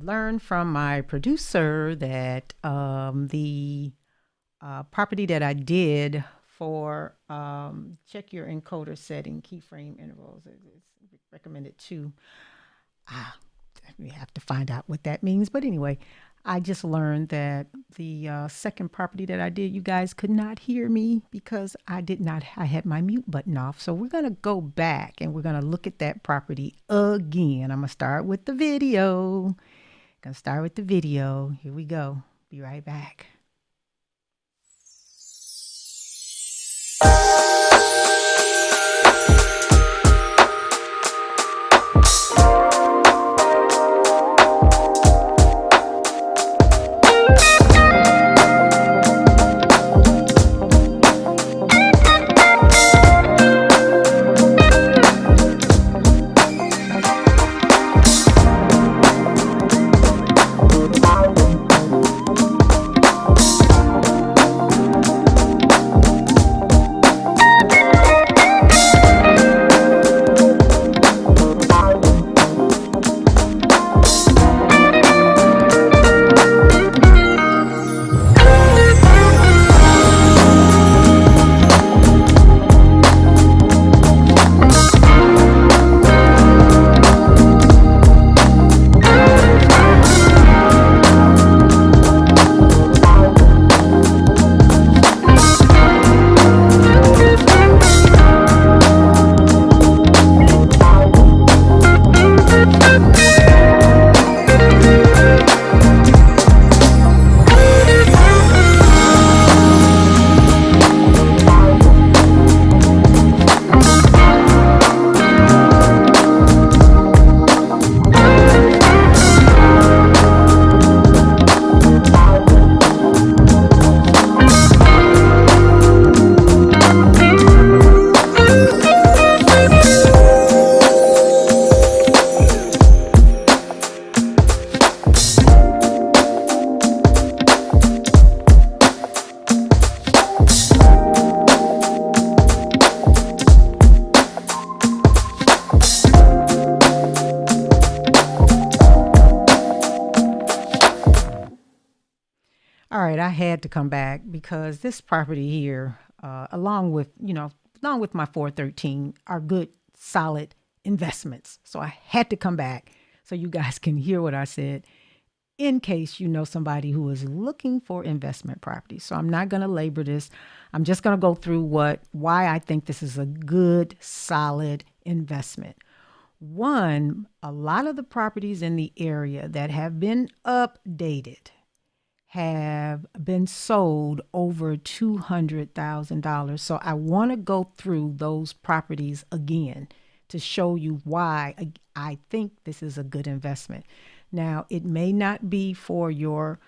learned from my producer that the property that I did for check your encoder setting keyframe intervals is recommended to. Ah, we have to find out what that means. But anyway, I just learned that the second property that I did, you guys could not hear me because I did not, I had my mute button off. So we're going to go back and we're going to look at that property again. I'm going to start with the video. Gonna start with the video. Here we go. Be right back. All right, I had to come back because this property here, along with my 413, are good, solid investments. So I had to come back so you guys can hear what I said in case you know somebody who is looking for investment property. So I'm not going to labor this. I'm just going to go through why I think this is a good, solid investment. One, a lot of the properties in the area that have been updated have been sold over $200,000. So I want to go through those properties again to show you why I think this is a good investment. Now, it may not be for your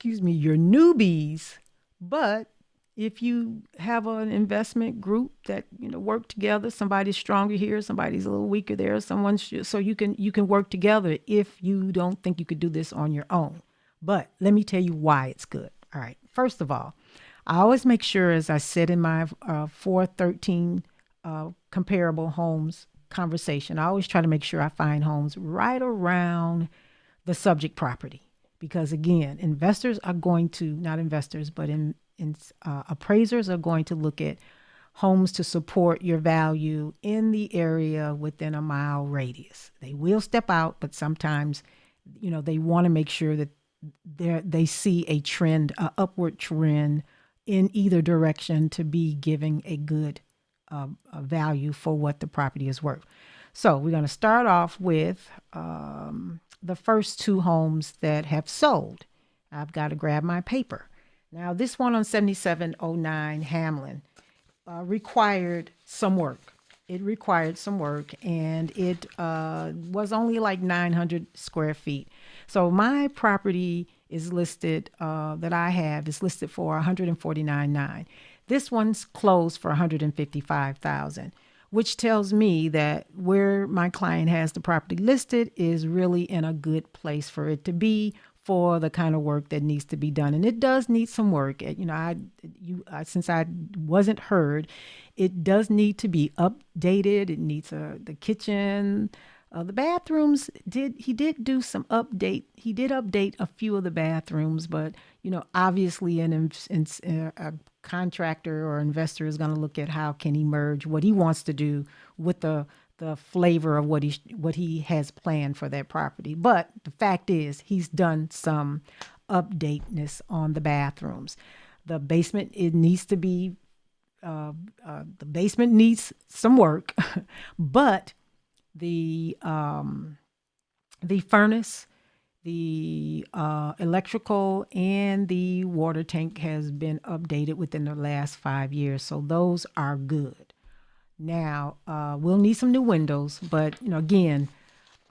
newbies, but if you have an investment group that work together, somebody's stronger here, somebody's a little weaker there, so you can work together if you don't think you could do this on your own. But let me tell you why it's good. All right. First of all, I always make sure, as I said in my 413 comparable homes conversation, I always try to make sure I find homes right around the subject property. Because again, investors are going to, not investors, but appraisers are going to look at homes to support your value in the area within a mile radius. They will step out, but sometimes, they want to make sure that they see a trend, a upward trend in either direction to be giving a good value for what the property is worth. So we're going to start off with the first two homes that have sold. I've got to grab my paper. Now, this one on 7709 Hamlin required some work. It required some work, and it was only like 900 square feet. So my property is listed, that I have is listed for 149.9. This one's closed for 155,000, which tells me that where my client has the property listed is really in a good place for it to be for the kind of work that needs to be done. And it does need some work. Since I wasn't heard, it does need to be updated. It needs the kitchen The bathrooms he did do some update. He did update a few of the bathrooms, but obviously a contractor or investor is going to look at how can he merge what he wants to do with the flavor of what he has planned for that property. But the fact is, he's done some updateness on the bathrooms. The basement it needs to be the basement needs some work, but the furnace, the electrical, and the water tank has been updated within the last 5 years, so those are good. Now we'll need some new windows, but again,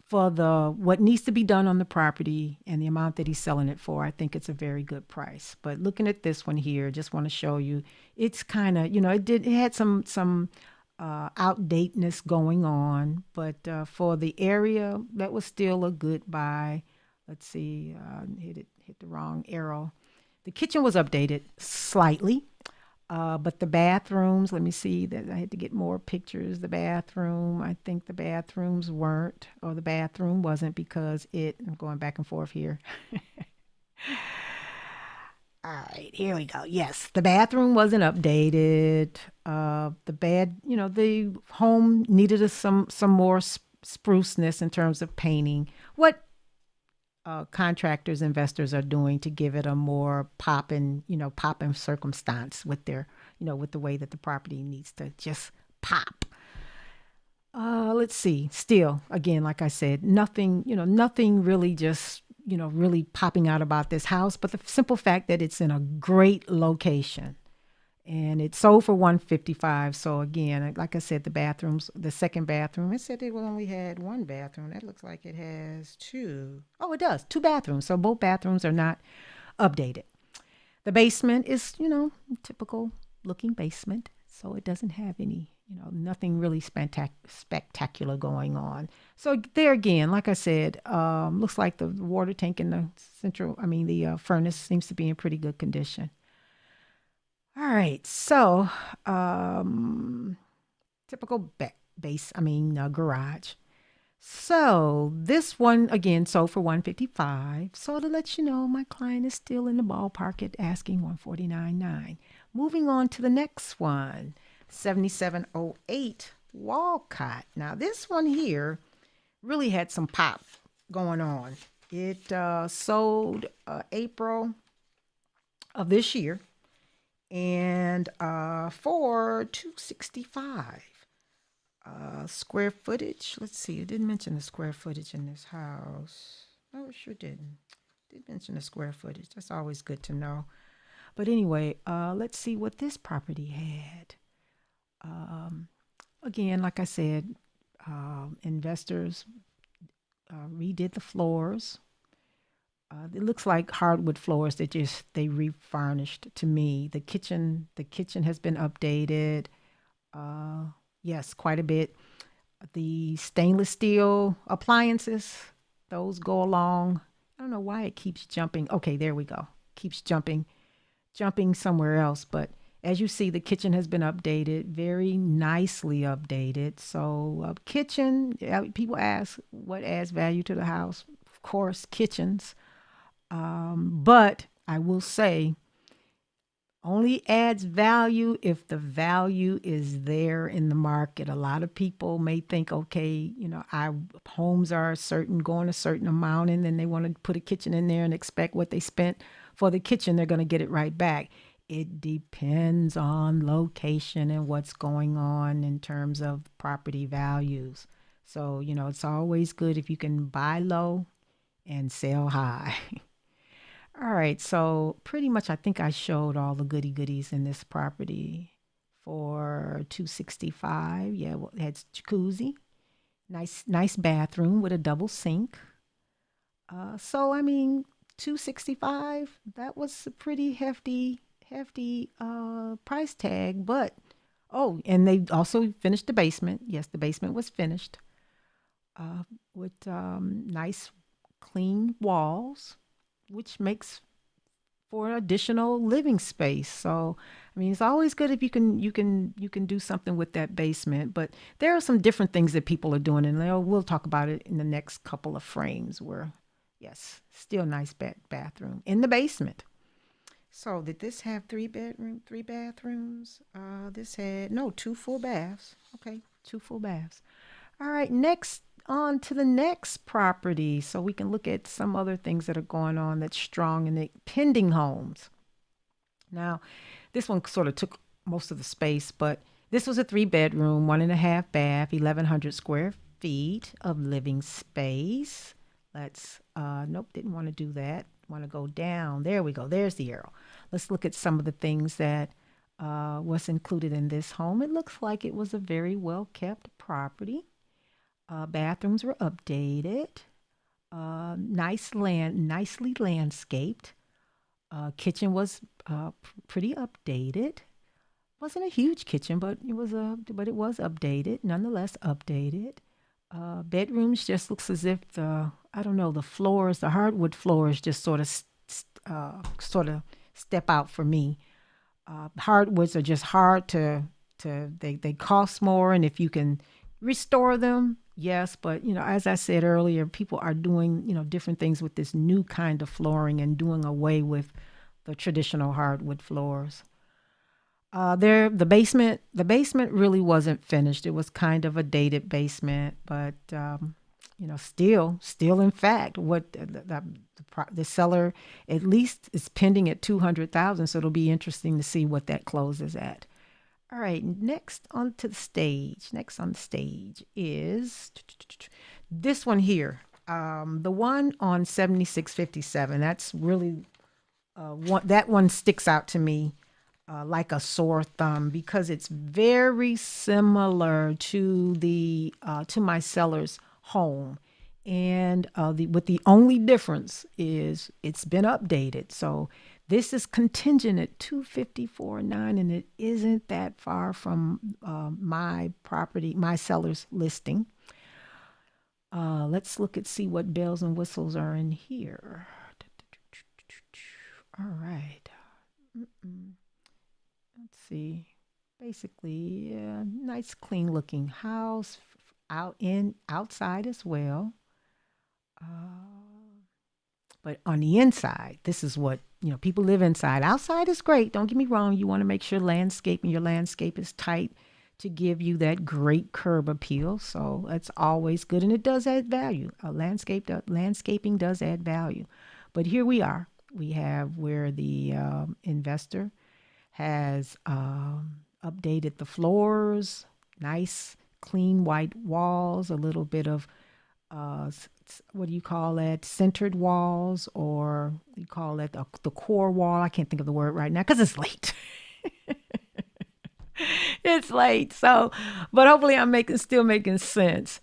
for the what needs to be done on the property and the amount that he's selling it for, I think it's a very good price. But looking at this one here, just want to show you, it's kind of it had some outdateness going on, but for the area, that was still a good buy. Let's see, hit the wrong arrow. The kitchen was updated slightly. But the bathrooms, let me see that I had to get more pictures. The bathroom, I think the bathrooms weren't, or the bathroom wasn't because I'm going back and forth here. All right, here we go. Yes, the bathroom wasn't updated. The home needed some more spruceness in terms of painting. What contractors, investors are doing to give it a more pop and circumstance with with the way that the property needs to just pop. Let's see. Still, again, like I said, nothing really just, really popping out about this house, but the simple fact that it's in a great location and it sold for 155. So again, like I said, the second bathroom, it said it only had one bathroom. That looks like it has two. Oh, it does. Two bathrooms. So both bathrooms are not updated. The basement is, typical looking basement. So it doesn't have any, nothing really spectacular going on. So there again, like I said, looks like the water tank in the furnace seems to be in pretty good condition. All right, so typical garage. So this one again sold for 155. So to let you know, my client is still in the ballpark at asking 149.9. Moving on to the next one, 7708 Walcott. Now this one here really had some pop going on. It sold April of this year, and for 265 square footage. Let's see, it didn't mention the square footage in this house. No, it sure didn't. Did mention the square footage. That's always good to know. But anyway, let's see what this property had. Again, like I said, investors redid the floors. It looks like hardwood floors that they refurnished to me. The kitchen has been updated. Yes, quite a bit. The stainless steel appliances, those go along. I don't know why it keeps jumping. Okay, there we go. Keeps jumping somewhere else. But as you see, the kitchen has been updated, very nicely updated. So kitchen, people ask what adds value to the house. Of course, kitchens. But I will say, only adds value if the value is there in the market. A lot of people may think, okay, our homes are going a certain amount, and then they want to put a kitchen in there and expect what they spent for the kitchen, they're going to get it right back. It depends on location and what's going on in terms of property values. So, it's always good if you can buy low and sell high. All right, so pretty much I think I showed all the goodies in this property for 265. Yeah, well, it has jacuzzi, nice bathroom with a double sink. So I mean, 265. That was a pretty hefty price tag. But and they also finished the basement. Yes, the basement was finished with nice clean walls, which makes for additional living space. So, I mean, it's always good if you can do something with that basement. But there are some different things that people are doing, and we'll talk about it in the next couple of frames. Where, yes, still nice bathroom in the basement. So, did this have three bathrooms? This had no two full baths. Okay, two full baths. All right, next on to the next property. So we can look at some other things that are going on that's strong in the pending homes. Now, this one sort of took most of the space, but this was a 3 bedroom, 1.5 bath, 1,100 square feet of living space. Let's, nope, didn't want to do that. Want to go down. There we go. There's the arrow. Let's look at some of the things that was included in this home. It looks like it was a very well kept property. Bathrooms were updated. Nicely landscaped. Kitchen was pretty updated. Wasn't a huge kitchen, but it was updated. Nonetheless, updated. Bedrooms just looks as if I don't know, the hardwood floors just sort of step out for me. Hardwoods are just hard they cost more, and if you can restore them, yes, but as I said earlier, people are doing different things with this new kind of flooring and doing away with the traditional hardwood floors. The basement really wasn't finished. It was kind of a dated basement, but still in fact, what the seller at least is pending at 200,000. So it'll be interesting to see what that closes at. All right, next on the stage is this one here. The one on 7657. That's really that one sticks out to me like a sore thumb because it's very similar to the to my seller's home, and the only difference is it's been updated. So this is contingent at 254.9, and it isn't that far from my seller's listing. Let's see what bells and whistles are in here. All right. Let's see. Basically, nice, clean looking house outside as well. But on the inside, this is what people live inside. Outside is great. Don't get me wrong. You want to make sure your landscape is tight to give you that great curb appeal. So that's always good, and it does add value. Landscaping does add value. But here we are. We have where the investor has updated the floors, nice, clean white walls, a little bit of what do you call that? Centered walls, or you call that the core wall. I can't think of the word right now because it's late. It's late. So, but hopefully I'm still making sense.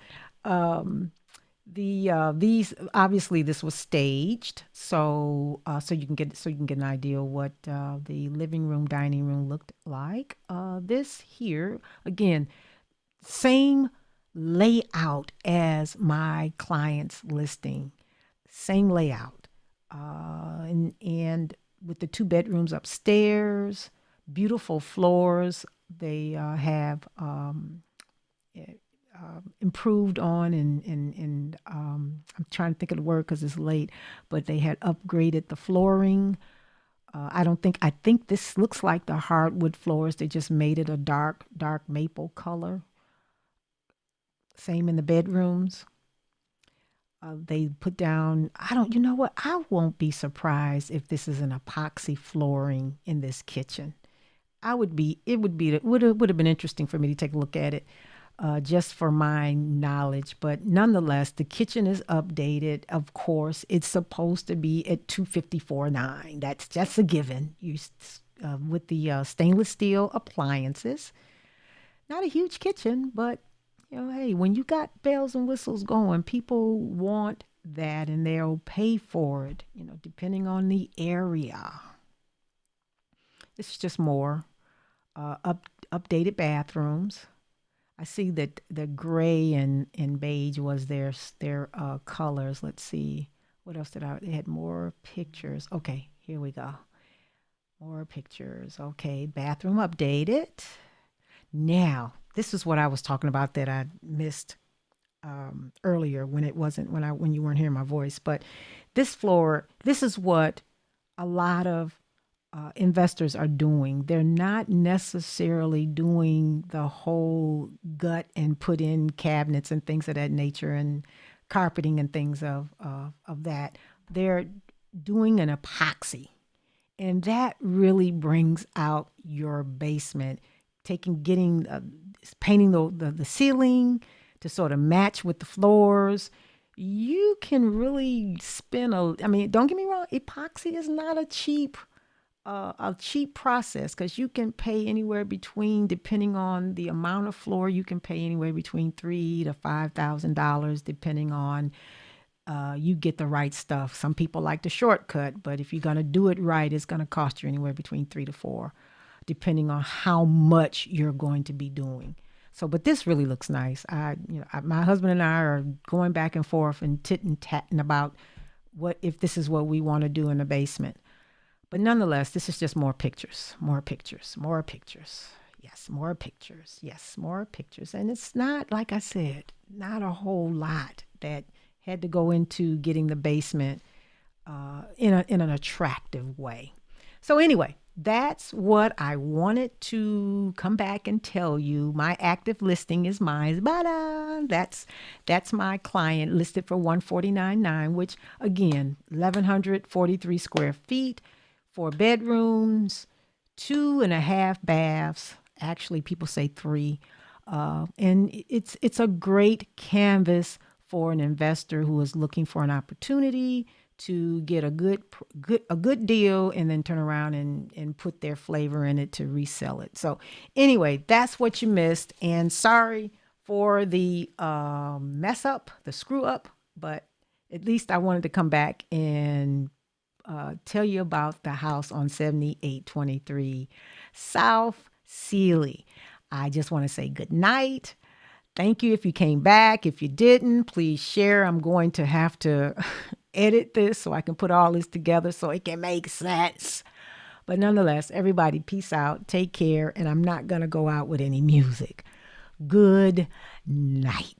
These obviously this was staged, so you can get an idea what the living room, dining room looked like. This here again, same layout as my client's listing, same layout, and with the 2 bedrooms upstairs, beautiful floors. They have improved on, and I'm trying to think of the word because it's late, but they had upgraded the flooring. I think this looks like the hardwood floors. They just made it a dark maple color. Same in the bedrooms. They put down, you know what? I won't be surprised if this is an epoxy flooring in this kitchen. It would have been interesting for me to take a look at it, just for my knowledge. But nonetheless, the kitchen is updated. Of course, it's supposed to be at 254.9. That's just a given. With the stainless steel appliances. Not a huge kitchen, but hey, when you got bells and whistles going, people want that, and they'll pay for it. Depending on the area. This is just more updated bathrooms. I see that the gray and beige was their colors. Let's see. What else They had more pictures. Okay, here we go. More pictures. Okay, bathroom updated. Now, this is what I was talking about that I missed earlier when it wasn't when you weren't hearing my voice. But this floor, this is what a lot of investors are doing. They're not necessarily doing the whole gut and put in cabinets and things of that nature and carpeting and things of that. They're doing an epoxy, and that really brings out your basement. Getting painting the ceiling to sort of match with the floors. You can really spend I mean, don't get me wrong, epoxy is not a cheap process because you can pay anywhere between, depending on the amount of floor, you can pay anywhere between $3,000 to $5,000, depending on you get the right stuff. Some people like the shortcut, but if you're gonna do it right, it's gonna cost you anywhere between 3 to 4, depending on how much you're going to be doing. So, but this really looks nice. My husband and I are going back and forth and tit and tatting about what if this is what we want to do in the basement. But nonetheless, this is just more pictures, more pictures, more pictures. Yes, more pictures. Yes, more pictures. And it's not, like I said, not a whole lot that had to go into getting the basement in an attractive way. So anyway, that's what I wanted to come back and tell you. My active listing is mine. That's my client listed for 149.9, which again, 1,143 square feet, 4 bedrooms, 2.5 baths. Actually, people say 3, and it's a great canvas for an investor who is looking for an opportunity to get a good deal and then turn around and put their flavor in it to resell it. So anyway, that's what you missed. And sorry for the mess up, the screw up, but at least I wanted to come back and tell you about the house on 7823 South Sealy. I just want to say good night. Thank you if you came back. If you didn't, please share. I'm going to have to edit this so I can put all this together so it can make sense. But nonetheless, everybody, peace out. Take care. And I'm not going to go out with any music. Good night.